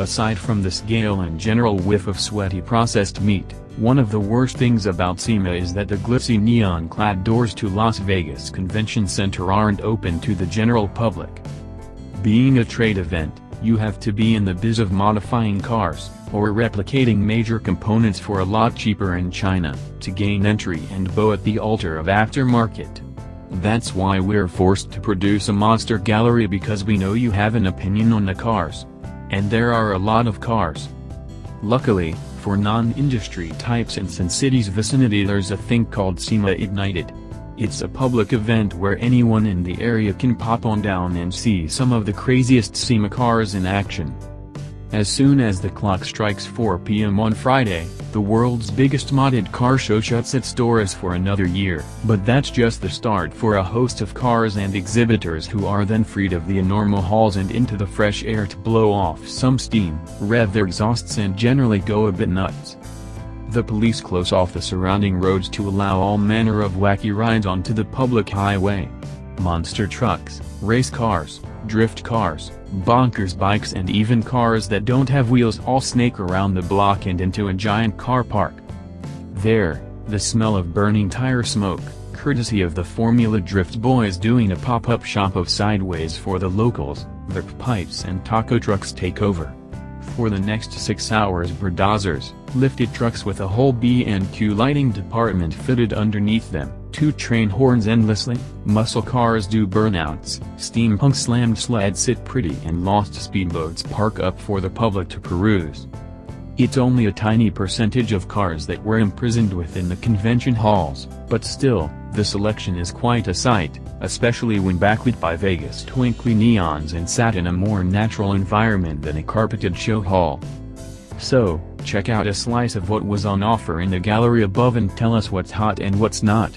Aside from the scale and general whiff of sweaty processed meat, one of the worst things about SEMA is that the glitzy neon-clad doors to Las Vegas Convention Center aren't open to the general public. Being a trade event, you have to be in the biz of modifying cars, or replicating major components for a lot cheaper in China, to gain entry and bow at the altar of aftermarket. That's why we're forced to produce a monster gallery, because we know you have an opinion on the cars. And there are a lot of cars. Luckily, for non-industry types in Sin City's vicinity, there's a thing called SEMA Ignited. It's a public event where anyone in the area can pop on down and see some of the craziest SEMA cars in action. As soon as the clock strikes 4 p.m. on Friday, the world's biggest modded car show shuts its doors for another year. But that's just the start for a host of cars and exhibitors who are then freed of the normal halls and into the fresh air to blow off some steam, rev their exhausts, and generally go a bit nuts. The police close off the surrounding roads to allow all manner of wacky rides onto the public highway. Monster trucks, race cars, drift cars, bonkers bikes, and even cars that don't have wheels all snake around the block and into a giant car park. There, the smell of burning tire smoke, courtesy of the Formula Drift boys doing a pop-up shop of sideways for the locals, the pipes and taco trucks take over. For the next 6 hours, bulldozers, lifted trucks with a whole B&Q lighting department fitted underneath them, 2 train horns endlessly, muscle cars do burnouts, steampunk slammed sleds sit pretty, and lost speedboats park up for the public to peruse. It's only a tiny percentage of cars that were imprisoned within the convention halls, but still, the selection is quite a sight, especially when backlit by Vegas twinkly neons and sat in a more natural environment than a carpeted show hall. So, check out a slice of what was on offer in the gallery above and tell us what's hot and what's not.